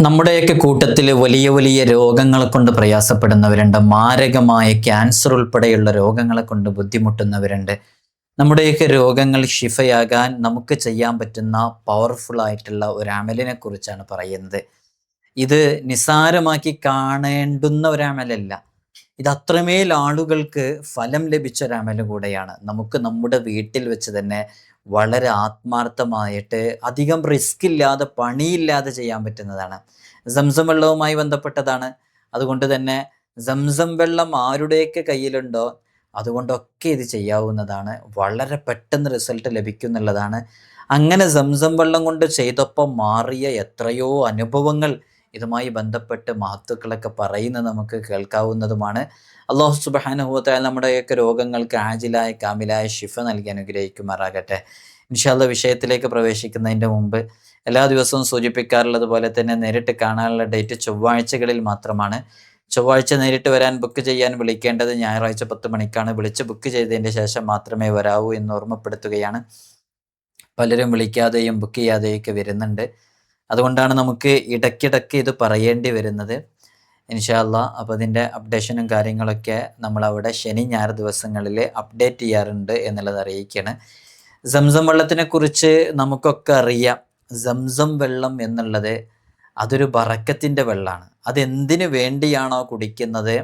നമ്മുടെയൊക്കെ കൂട്ടത്തിൽ വലിയ വലിയ രോഗങ്ങളെ കൊണ്ട് പ്രയാസപ്പെടുന്നവരുണ്ട്. മാരകമായ ക്യാൻസർ ഉൾപ്പെടെയുള്ള രോഗങ്ങളെ കൊണ്ട് ബുദ്ധിമുട്ടുന്നവരുണ്ട്. നമ്മുടെയൊക്കെ രോഗങ്ങൾ ശിഫയാകാൻ നമുക്ക് ചെയ്യാൻ പറ്റുന്ന പവർഫുൾ ആയിട്ടുള്ള ഒരു അമലിനെ കുറിച്ചാണ് പറയുന്നത്. ഇത് നിസ്സാരമാക്കി കാണേണ്ടുന്ന ഒരു അമലല്ല. ഇത് അത്രമേൽ ആളുകൾക്ക് ഫലം ലഭിച്ച ഒരു അമല് കൂടെയാണ്. നമുക്ക് നമ്മുടെ വീട്ടിൽ വെച്ച് തന്നെ വളരെ ആത്മാർത്ഥമായിട്ട് അധികം റിസ്ക് ഇല്ലാതെ പണിയില്ലാതെ ചെയ്യാൻ പറ്റുന്നതാണ്. സംസം വെള്ളവുമായി ബന്ധപ്പെട്ടതാണ്. അതുകൊണ്ട് തന്നെ സംസം വെള്ളം ആരുടെയൊക്കെ കയ്യിലുണ്ടോ അതുകൊണ്ടൊക്കെ ഇത് ചെയ്യാവുന്നതാണ്. വളരെ പെട്ടെന്ന് റിസൾട്ട് ലഭിക്കും എന്നുള്ളതാണ്. അങ്ങനെ സംസം വെള്ളം കൊണ്ട് ചെയ്തപ്പോൾ മാറിയ എത്രയോ അനുഭവങ്ങൾ ഇതുമായി ബന്ധപ്പെട്ട് മഹത്തുക്കളൊക്കെ പറയുന്നത് നമുക്ക് കേൾക്കാവുന്നതുമാണ്. അല്ലാഹു സുബ്ഹാനഹു വ തആല നമ്മുടെയൊക്കെ രോഗങ്ങൾക്ക് ആജിലായ കാമിലായ ശിഫ നൽകി അനുഗ്രഹിക്കുമാറാകട്ടെ. ഇൻഷാ അല്ലാഹ് വിഷയത്തിലേക്ക് പ്രവേശിക്കുന്നതിൻ്റെ മുമ്പ് എല്ലാ ദിവസവും സൂചിപ്പിക്കാറുള്ളത് പോലെ തന്നെ നേരിട്ട് കാണാനുള്ള ഡേറ്റ് ചൊവ്വാഴ്ചകളിൽ മാത്രമാണ്. ചൊവ്വാഴ്ച നേരിട്ട് വരാൻ ബുക്ക് ചെയ്യാൻ വിളിക്കേണ്ടത് ഞായറാഴ്ച 10 മണിക്കാണ്. വിളിച്ച് ബുക്ക് ചെയ്തതിൻ്റെ ശേഷം മാത്രമേ വരാവൂ എന്ന് ഓർമ്മപ്പെടുത്തുകയാണ്. പലരും വിളിക്കാതെയും ബുക്ക് ചെയ്യാതെയൊക്കെ വരുന്നുണ്ട്. അതുകൊണ്ടാണ് നമുക്ക് ഇടയ്ക്കിടയ്ക്ക് ഇത് പറയേണ്ടി വരുന്നത്. ഇൻഷാ അല്ലാഹ് അപ്പോൾ അതിൻ്റെ അപ്ഡേഷനും കാര്യങ്ങളൊക്കെ നമ്മളവിടെ ശനി ഞായർ ദിവസങ്ങളിൽ അപ്ഡേറ്റ് ചെയ്യാറുണ്ട് എന്നുള്ളത് അറിയിക്കുകയാണ്. സംസം വെള്ളത്തിനെ കുറിച്ച് നമുക്കൊക്കെ അറിയാം. സംസം വെള്ളം എന്നുള്ളത് അതൊരു ബറക്കത്തിൻ്റെ വെള്ളമാണ്. അതെന്തിനു വേണ്ടിയാണോ കുടിക്കുന്നത്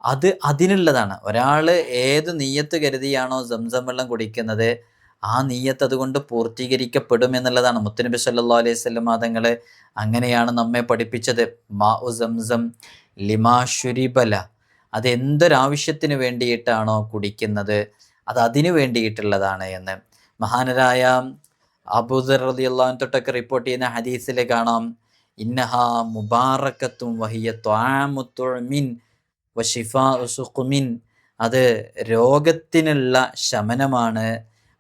അത് അതിനുള്ളതാണ്. ഒരാൾ ഏത് നീയത്ത് കരുതിയാണോ സംസം വെള്ളം കുടിക്കുന്നത് ആ നീയത്ത് അതുകൊണ്ട് പൂർത്തീകരിക്കപ്പെടും എന്നുള്ളതാണ്. മുത്തുനബി സല്ലല്ലാഹു അലൈഹി വസല്ലം തങ്ങൾ അങ്ങനെയാണ് നമ്മെ പഠിപ്പിച്ചത്. മാഉ സംസം ലിമാ ശുരിബല, അത് എന്തൊരാവശ്യത്തിന് വേണ്ടിയിട്ടാണോ കുടിക്കുന്നത് അത് അതിനു വേണ്ടിയിട്ടുള്ളതാണ് എന്ന് മഹാനരായ അബൂദർ റളിയല്ലാഹു അൻഹു തൊട്ടൊക്കെ റിപ്പോർട്ട് ചെയ്യുന്ന ഹദീസിൽ കാണാം. ഇന്നഹാ മുബാറക്കത്തും വഹിയ ത്വാമു തുഅ്മിൻ വശിഫാഉ സുഖ്മിൻ, അത് രോഗത്തിനുള്ള ശമനമാണ്,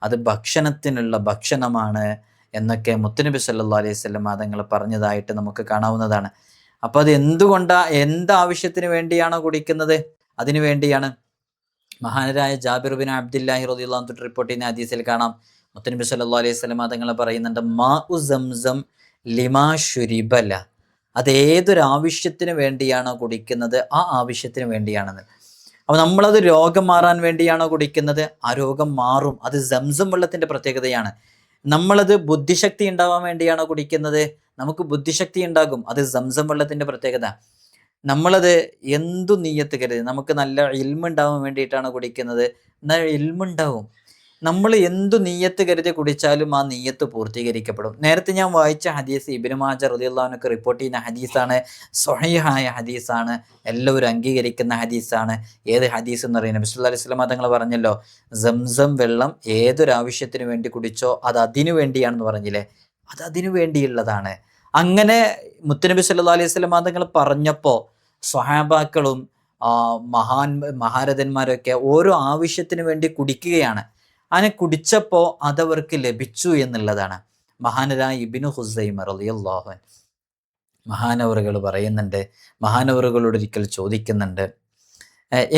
അത് ഭക്ഷണത്തിനുള്ള ഭക്ഷണമാണ് എന്നൊക്കെ മുത്തുനബി സല്ലല്ലാഹു അലൈഹി വസല്ലം തങ്ങൾ പറഞ്ഞതായിട്ട് നമുക്ക് കാണാവുന്നതാണ്. അപ്പോൾ അത് എന്താവശ്യത്തിന് വേണ്ടിയാണോ കുടിക്കുന്നത് അതിനു വേണ്ടിയാണ്. മഹാനരായ ജാബിർ ബിൻ അബ്ദുല്ലാഹി റളിയല്ലാഹു അൻഹു റിപ്പോർട്ട് ചെയ്യുന്ന ഹദീസിൽ കാണാം. മുത്തുനബി സല്ലല്ലാഹു അലൈഹി വസല്ലം തങ്ങൾ പറയുന്നുണ്ട്, മാഉ സംസം ലിമാ ശുരിബല, അത് ഏതൊരാവശ്യത്തിന് വേണ്ടിയാണോ കുടിക്കുന്നത് ആ ആവശ്യത്തിന് വേണ്ടിയാണെന്ന്. അപ്പോൾ നമ്മളത് രോഗം മാറാൻ വേണ്ടിയാണോ കുടിക്കുന്നത് ആ രോഗം മാറും. അത് സംസം വെള്ളത്തിൻ്റെ പ്രത്യേകതയാണ്. നമ്മളത് ബുദ്ധിശക്തി ഉണ്ടാവാൻ വേണ്ടിയാണോ കുടിക്കുന്നത് നമുക്ക് ബുദ്ധിശക്തി ഉണ്ടാകും. അത് സംസം വെള്ളത്തിൻ്റെ പ്രത്യേകത. നമ്മളത് എന്തു നീയത്ത് കരുതി നമുക്ക് നല്ല ഇൽമ ഉണ്ടാവാൻ വേണ്ടിയിട്ടാണ് കുടിക്കുന്നത് എന്നാൽ ഇൽമ ഉണ്ടാവും. നമ്മൾ എന്തു നീയത്ത് കരുതി കുടിച്ചാലും ആ നീയത്ത് പൂർത്തീകരിക്കപ്പെടും. നേരത്തെ ഞാൻ വായിച്ച ഹദീസ് ഇബ്നു മാജ റളിയല്ലാഹു അൻഹു റിപ്പോർട്ട് ചെയ്യുന്ന ഹദീസാണ്. സ്വഹീഹായ ഹദീസാണ്, എല്ലാവരും അംഗീകരിക്കുന്ന ഹദീസാണ്. ഏത് ഹദീസ് എന്ന് പറയുന്നത് നബി സല്ലല്ലാഹു അലൈഹി വസല്ലം തങ്ങൾ പറഞ്ഞല്ലോ, സംസം വെള്ളം ഏതൊരാവശ്യത്തിന് വേണ്ടി കുടിച്ചോ അത് അതിനു വേണ്ടിയാണെന്ന് പറഞ്ഞില്ലേ, അത് അതിനു വേണ്ടിയുള്ളതാണ്. അങ്ങനെ മുത്തുനബി സല്ലല്ലാഹു അലൈഹി വസല്ലം തങ്ങൾ പറഞ്ഞപ്പോൾ സ്വഹാബാക്കളും മഹാരഥന്മാരൊക്കെ ഓരോ ആവശ്യത്തിന് വേണ്ടി കുടിക്കുകയാണ്. അങ്ങനെ കുടിച്ചപ്പോൾ അതവർക്ക് ലഭിച്ചു എന്നുള്ളതാണ്. മഹാനരായ ഇബ്നു ഖുസൈമ റളിയല്ലാഹു അൻഹു മഹാനവറുകൾ പറയുന്നുണ്ട്, മഹാനവറുകളോട് ഒരിക്കൽ ചോദിക്കുന്നുണ്ട്,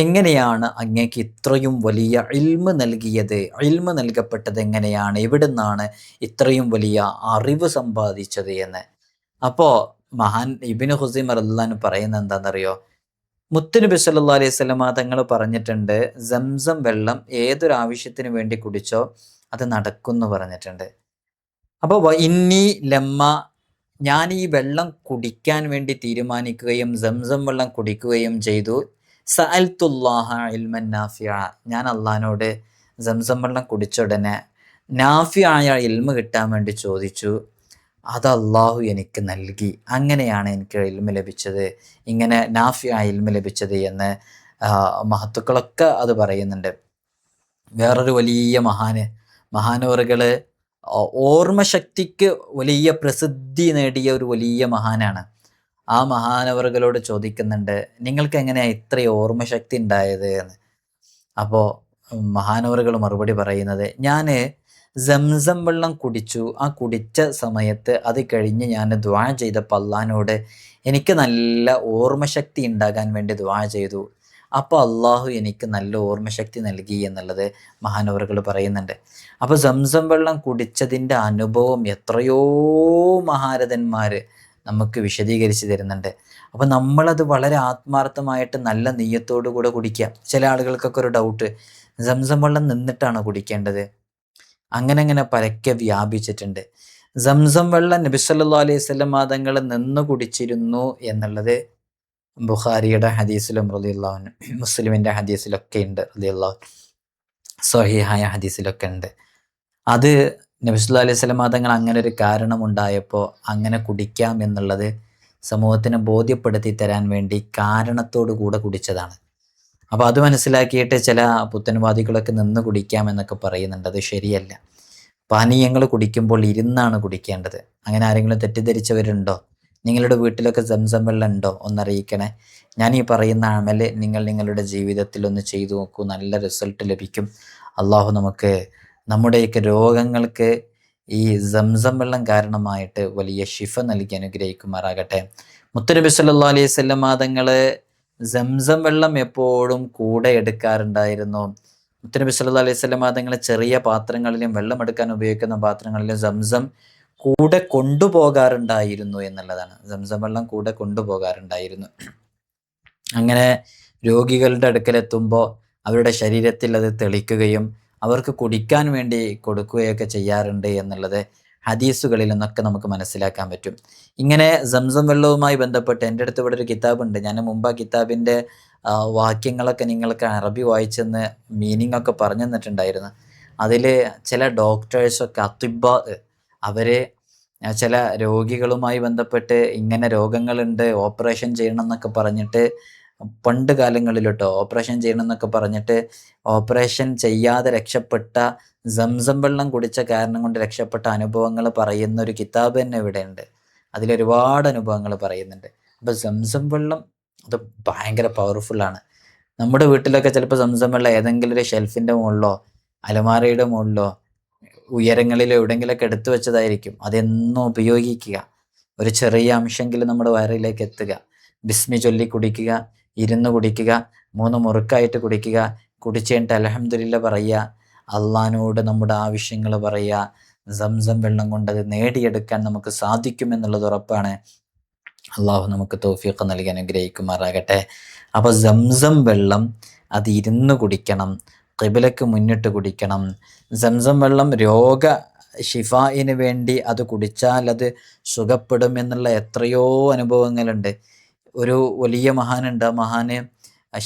എങ്ങനെയാണ് അങ്ങേക്ക് ഇത്രയും വലിയ ഇൽമ നൽകിയത്, ഇൽമ നൽകപ്പെട്ടത് എങ്ങനെയാണ്, എവിടെ നിന്നാണ് ഇത്രയും വലിയ അറിവ് സമ്പാദിച്ചത് എന്ന്. അപ്പോൾ മഹാൻ ഇബ്നു ഖുസൈമ റളിയല്ലാഹു അൻഹു പറയുന്നത് എന്താണെന്നറിയോ, മുത്തുനബി സല്ലല്ലാഹു അലൈഹി വസല്ലം തങ്ങൾ പറഞ്ഞിട്ടുണ്ട്, സംസം വെള്ളം ഏതൊരാവശ്യത്തിന് വേണ്ടി കുടിച്ചോ അത് നടക്കും എന്ന് പറഞ്ഞിട്ടുണ്ട്. അപ്പോൾ ഇന്നി ലമ്മ, ഞാൻ ഈ വെള്ളം കുടിക്കാൻ വേണ്ടി തീരുമാനിക്കുകയും സംസം വെള്ളം കുടിക്കുകയും ചെയ്തു, സഅൽതുല്ലാഹ ഇൽമൻ നാഫിഅ, ഞാൻ അള്ളാഹിനോട് സംസം വെള്ളം കുടിച്ച ഉടനെ നാഫിയായ ഇൽമ കിട്ടാൻ വേണ്ടി ചോദിച്ചു. അത് അള്ളാഹു എനിക്ക് നൽകി. അങ്ങനെയാണ് എനിക്ക് ഇൽമ ലഭിച്ചത്, ഇങ്ങനെ നാഫിയായ ഇൽമ ലഭിച്ചത് എന്ന് മഹത്തുക്കളൊക്കെ അത് പറയുന്നുണ്ട്. വേറൊരു വലിയ മഹാനവറുകൾ ഓർമ്മശക്തിക്ക് വലിയ പ്രസിദ്ധി നേടിയ ഒരു വലിയ മഹാനാണ്. ആ മഹാനവറുകളോട് ചോദിക്കുന്നുണ്ട്, നിങ്ങൾക്ക് എങ്ങനെയാണ് ഇത്രയും ഓർമ്മശക്തി ഉണ്ടായത് എന്ന്. അപ്പോൾ മഹാനവറുകൾ മറുപടി പറയുന്നത്, ഞാൻ സംസം വെള്ളം കുടിച്ചു, ആ കുടിച്ച സമയത്ത് അത് കഴിഞ്ഞ് ഞാൻ ദുആ ചെയ്തപ്പോൾ അള്ളാഹിനോട് എനിക്ക് നല്ല ഓർമ്മശക്തി ഉണ്ടാകാൻ വേണ്ടി ദുആ ചെയ്തു. അപ്പോൾ അള്ളാഹു എനിക്ക് നല്ല ഓർമ്മശക്തി നൽകി എന്നുള്ളത് മഹാനവറുകൾ പറയുന്നുണ്ട്. അപ്പോൾ സംസം വെള്ളം കുടിച്ചതിൻ്റെ അനുഭവം എത്രയോ മഹാരഥന്മാർ നമുക്ക് വിശദീകരിച്ച് തരുന്നുണ്ട്. അപ്പം നമ്മളത് വളരെ ആത്മാർത്ഥമായിട്ട് നല്ല നെയ്യത്തോടു കൂടെ കുടിക്കുക. ചില ആളുകൾക്കൊക്കെ ഒരു ഡൗട്ട്, സംസം വെള്ളം നിന്നിട്ടാണോ കുടിക്കേണ്ടത്? അങ്ങനെ പരക്കെ വ്യാപിച്ചിട്ടുണ്ട്. സംസം വെള്ളം നബി സല്ലല്ലാഹു അലൈഹി വസല്ലം തങ്ങൾ നിന്ന് കുടിച്ചിരുന്നു എന്നുള്ളത് ബുഖാരിയുടെ ഹദീസിലും റളിയല്ലാഹു അൻഹു, മുസ്ലിമിൻ്റെ ഹദീസിലൊക്കെ ഉണ്ട് റളിയല്ലാഹു അൻഹു, സ്വഹീഹായ ഹദീസിലൊക്കെ ഉണ്ട്. അത് നബി സല്ലല്ലാഹു അലൈഹി വസല്ലം തങ്ങൾ അങ്ങനെ ഒരു കാരണമുണ്ടായപ്പോൾ അങ്ങനെ കുടിക്കാം എന്നുള്ളത് സമൂഹത്തിന് ബോധ്യപ്പെടുത്തി തരാൻ വേണ്ടി കാരണത്തോടു കൂടെ കുടിച്ചതാണ്. അപ്പോൾ അത് മനസ്സിലാക്കിയിട്ട് ചില പുത്തൻവാദികളൊക്കെ നിന്ന് കുടിക്കാം എന്നൊക്കെ പറയുന്നുണ്ട്. അത് ശരിയല്ല. പാനീയങ്ങൾ കുടിക്കുമ്പോൾ ഇരുന്നാണ് കുടിക്കേണ്ടത്. അങ്ങനെ ആരെങ്കിലും തെറ്റിദ്ധരിച്ചവരുണ്ടോ? നിങ്ങളുടെ വീട്ടിലൊക്കെ സംസം വെള്ളം ഉണ്ടോ? ഒന്നറിയിക്കണേ. ഞാൻ ഈ പറയുന്ന അമല് നിങ്ങൾ നിങ്ങളുടെ ജീവിതത്തിൽ ഒന്ന് ചെയ്തു നോക്കൂ, നല്ല റിസൾട്ട് ലഭിക്കും. അള്ളാഹു നമുക്ക് നമ്മുടെയൊക്കെ രോഗങ്ങൾക്ക് ഈ സംസം വെള്ളം കാരണമായിട്ട് വലിയ ശിഫ നൽകി അനുഗ്രഹിക്കുമാറാകട്ടെ. മുത്തുനബി സല്ലല്ലാഹു അലൈഹി വസല്ലം തങ്ങൾ സംസം വെള്ളം എപ്പോഴും കൂടെ എടുക്കാറുണ്ടായിരുന്നു. മുത്തുനബി സല്ലല്ലാഹു അലൈഹി വസല്ലം തങ്ങൾ ചെറിയ പാത്രങ്ങളിലും വെള്ളം എടുക്കാൻ ഉപയോഗിക്കുന്ന പാത്രങ്ങളിലും സംസം കൂടെ കൊണ്ടുപോകാറുണ്ടായിരുന്നു എന്നുള്ളതാണ്. സംസം വെള്ളം കൂടെ കൊണ്ടുപോകാറുണ്ടായിരുന്നു. അങ്ങനെ രോഗികളുടെ അടുക്കലെത്തുമ്പോൾ അവരുടെ ശരീരത്തിൽ അത് തെളിക്കുകയും അവർക്ക് കുടിക്കാൻ വേണ്ടി കൊടുക്കുകയൊക്കെ ചെയ്യാറുണ്ട് എന്നുള്ളത് ഹദീസുകളിൽ നിന്നൊക്കെ നമുക്ക് മനസ്സിലാക്കാൻ പറ്റും. ഇങ്ങനെ സംസം വെള്ളവുമായി ബന്ധപ്പെട്ട് എൻ്റെ അടുത്ത് ഇവിടെ ഒരു കിതാബുണ്ട്. ഞാൻ മുമ്പ് ആ കിതാബിൻ്റെ വാക്യങ്ങളൊക്കെ നിങ്ങൾക്ക് അറബി വായിച്ചെന്ന് മീനിങ് ഒക്കെ പറഞ്ഞു തന്നിട്ടുണ്ടായിരുന്നു. അതിൽ ചില ഡോക്ടേഴ്സൊക്കെ അത്തിബ അവർ ചില രോഗികളുമായി ബന്ധപ്പെട്ട് ഇങ്ങനെ രോഗങ്ങളുണ്ട്, ഓപ്പറേഷൻ ചെയ്യണം എന്നൊക്കെ പറഞ്ഞിട്ട്, പണ്ട് കാലങ്ങളിലോട്ടോ ഓപ്പറേഷൻ ചെയ്യണം എന്നൊക്കെ പറഞ്ഞിട്ട് ഓപ്പറേഷൻ ചെയ്യാതെ രക്ഷപ്പെട്ട സംസം വെള്ളം കുടിച്ച കാരണം കൊണ്ട് രക്ഷപ്പെട്ട അനുഭവങ്ങൾ പറയുന്ന ഒരു കിതാബ് തന്നെ ഇവിടെ ഉണ്ട്. അതിലൊരുപാട് അനുഭവങ്ങൾ പറയുന്നുണ്ട്. അപ്പോൾ സംസം വെള്ളം അത് ഭയങ്കര പവർഫുള്ളാണ്. നമ്മുടെ വീട്ടിലൊക്കെ ചിലപ്പോൾ സംസം വെള്ളം ഏതെങ്കിലും ഒരു ഷെൽഫിൻ്റെ മുകളിലോ അലമാരയുടെ മുകളിലോ ഉയരങ്ങളിലോ എവിടെയെങ്കിലുമൊക്കെ എടുത്തു വെച്ചതായിരിക്കും. അതെന്നും ഉപയോഗിക്കുക. ഒരു ചെറിയ അംശമെങ്കിലും നമ്മുടെ വയറിലേക്ക് എത്തുക. ബിസ്മി ചൊല്ലി കുടിക്കുക, ഇരുന്ന് കുടിക്കുക, 3 മുറുക്കായിട്ട് കുടിക്കുക. കുടിച്ചു കഴിഞ്ഞിട്ട് അൽഹംദുലില്ലാ പറയുക, അള്ളാഹിനോട് നമ്മുടെ ആവശ്യങ്ങൾ പറയുക. സംസം വെള്ളം കൊണ്ട് അത് നേടിയെടുക്കാൻ നമുക്ക് സാധിക്കുമെന്നുള്ളത് ഉറപ്പാണ്. അള്ളാഹു നമുക്ക് തൗഫീഖ് നൽകി അനുഗ്രഹിക്കുമാറാകട്ടെ. അപ്പോൾ സംസം വെള്ളം അത് ഇരുന്ന് കുടിക്കണം, ഖിബലക്ക് മുന്നിട്ട് കുടിക്കണം. സംസം വെള്ളം രോഗ ഷിഫായിന് വേണ്ടി അത് കുടിച്ചാൽ അത് സുഖപ്പെടും എന്നുള്ള എത്രയോ അനുഭവങ്ങളുണ്ട്. ഒരു വലിയ മഹാനുണ്ട്. ആ മഹാന്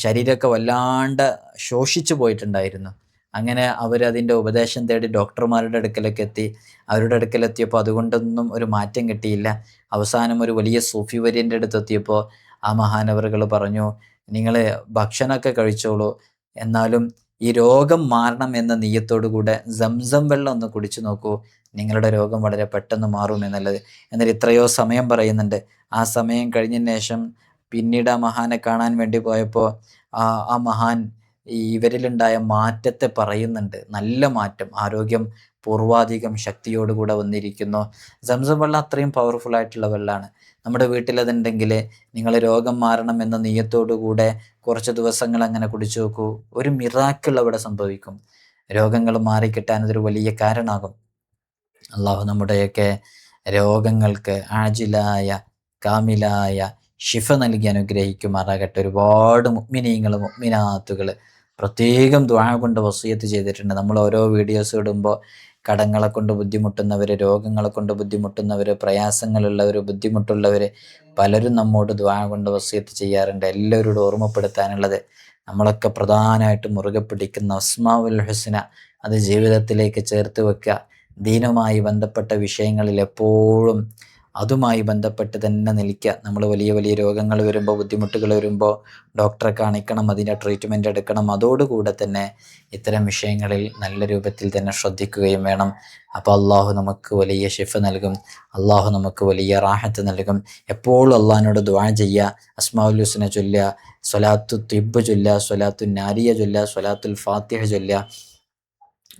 ശരീരമൊക്കെ വല്ലാണ്ട് ശോഷിച്ചു പോയിട്ടുണ്ടായിരുന്നു. അങ്ങനെ അവരതിൻ്റെ ഉപദേശം തേടി ഡോക്ടർമാരുടെ അടുക്കലൊക്കെ എത്തി. അവരുടെ അടുക്കലെത്തിയപ്പോൾ അതുകൊണ്ടൊന്നും ഒരു മാറ്റം കിട്ടിയില്ല. അവസാനം ഒരു വലിയ സൂഫി വര്യൻ്റെ അടുത്തെത്തിയപ്പോൾ ആ മഹാനവറുകൾ പറഞ്ഞു, നിങ്ങൾ ഭക്ഷണമൊക്കെ കഴിച്ചോളൂ, എന്നാലും ഈ രോഗം മാറണം എന്ന നിയ്യത്തോടു കൂടെ സംസം വെള്ളം ഒന്ന് കുടിച്ചു നോക്കൂ, നിങ്ങളുടെ രോഗം വളരെ പെട്ടെന്ന് മാറും എന്നുള്ളത്. എന്നാൽ ഇത്രയോ സമയം പറയുന്നുണ്ട്. ആ സമയം കഴിഞ്ഞതിന് ശേഷം പിന്നീട് ആ മഹാനെ കാണാൻ വേണ്ടി പോയപ്പോൾ ആ മഹാൻ ഇവരിലുണ്ടായ മാറ്റത്തെ പറയുന്നുണ്ട്. നല്ല മാറ്റം, ആരോഗ്യം പൂർവാധികം ശക്തിയോടുകൂടെ വന്നിരിക്കുന്നു. സംസം വെള്ളം അത്രയും പവർഫുൾ ആയിട്ടുള്ള വെള്ളമാണ്. നമ്മുടെ വീട്ടിലതുണ്ടെങ്കിൽ നിങ്ങൾ രോഗം മാറണം എന്ന നിയ്യത്തോടു കൂടെ കുറച്ച് ദിവസങ്ങൾ അങ്ങനെ കുടിച്ചു നോക്കൂ. ഒരു മിറാക്കിൾ അവിടെ സംഭവിക്കും. രോഗങ്ങൾ മാറിക്കിട്ടാൻ അതൊരു വലിയ കാരണമാകും. അള്ളാഹു നമ്മുടെയൊക്കെ രോഗങ്ങൾക്ക് ആജിലായ കാമിലായ ഷിഫ നൽകി അനുഗ്രഹിക്കുമാറാകട്ടെ. ഒരുപാട് മുഅ്മിനീങ്ങൾ മുഅ്മിനാത്തുകൾ പ്രത്യേകം ദുആ കൊണ്ട് വസിയത്ത് ചെയ്തിട്ടുണ്ട്. നമ്മൾ ഓരോ വീഡിയോസ് ഇടുമ്പോൾ കടങ്ങളെ കൊണ്ട് ബുദ്ധിമുട്ടുന്നവർ, രോഗങ്ങളെ കൊണ്ട് ബുദ്ധിമുട്ടുന്നവർ, പ്രയാസങ്ങളുള്ളവർ, ബുദ്ധിമുട്ടുള്ളവർ പലരും നമ്മോട് ദുആ കൊണ്ട് വസിയത്ത് ചെയ്യാറുണ്ട്. എല്ലാവരോടും ഓർമ്മപ്പെടുത്താനുള്ളത്, നമ്മളൊക്കെ പ്രധാനമായിട്ട് മുറുകെ പിടിക്കുന്ന അസ്മാഉൽ ഹുസ്ന അത് ജീവിതത്തിലേക്ക് ചേർത്ത് വെക്കുക. ദീനുമായി ബന്ധപ്പെട്ട വിഷയങ്ങളിൽ എപ്പോഴും അതുമായി ബന്ധപ്പെട്ട് തന്നെ നിൽക്കുക. നമ്മൾ വലിയ വലിയ രോഗങ്ങൾ വരുമ്പോൾ, ബുദ്ധിമുട്ടുകൾ വരുമ്പോൾ ഡോക്ടറെ കാണിക്കണം, അതിൻ്റെ ട്രീറ്റ്മെൻറ്റ് എടുക്കണം. അതോടുകൂടെ തന്നെ ഇത്തരം വിഷയങ്ങളിൽ നല്ല രൂപത്തിൽ തന്നെ ശ്രദ്ധിക്കുകയും വേണം. അപ്പോൾ അള്ളാഹു നമുക്ക് വലിയ ഷിഫ നൽകും, അള്ളാഹു നമുക്ക് വലിയ റാഹത്ത് നൽകും. എപ്പോഴും അള്ളാഹിനോട് ദുആ ചെയ്യുക, അസ്മാഉൽ ഹുസ്ന ചൊല്ലുക, സ്വലാത്തു തിബ്ബ് ചൊല്ലുക, സ്വലാത്തു നാരിയ ചൊല്ലുക, സ്വലാത്തുൽ ഫാത്തിഹ ചൊല്ലുക.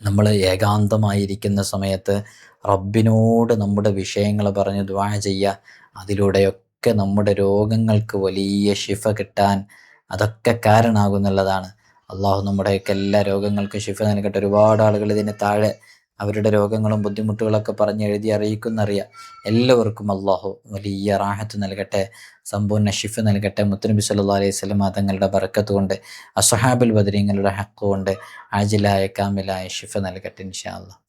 നമ്മൾ ഏകാന്തമായിരിക്കുന്ന സമയത്ത് റബ്ബിനോട് നമ്മുടെ വിഷയങ്ങൾ പറഞ്ഞ് ദുആ ചെയ്യുക. അതിലൂടെയൊക്കെ നമ്മുടെ രോഗങ്ങൾക്ക് വലിയ ഷിഫ കിട്ടാൻ അതൊക്കെ കാരണമാകുന്നുള്ളതാണ്. അള്ളാഹു നമ്മുടെയൊക്കെ എല്ലാ രോഗങ്ങൾക്കും ഷിഫ നൽകട്ടെ. ഒരുപാട് ആളുകൾ ഇതിന് താഴെ അവരുടെ രോഗങ്ങളും ബുദ്ധിമുട്ടുകളൊക്കെ പറഞ്ഞ് എഴുതി അറിയിക്കുന്നറിയാം. എല്ലാവർക്കും അള്ളാഹു വലിയ റാഹത്ത് നൽകട്ടെ, സമ്പൂർണ്ണ ഷിഫ നൽകട്ടെ. മുത്തുനബി സല്ലല്ലാഹു അലൈഹി വസല്ലം തങ്ങളുടെ ബറക്കത്ത് കൊണ്ട്, അസ്ഹാബുൽ ബദരീങ്ങളുടെ ഹഖ് കൊണ്ട് ആജിലായ കാമിലായ ഷിഫ നൽകട്ടെ ഇൻഷാ അല്ലാഹ്.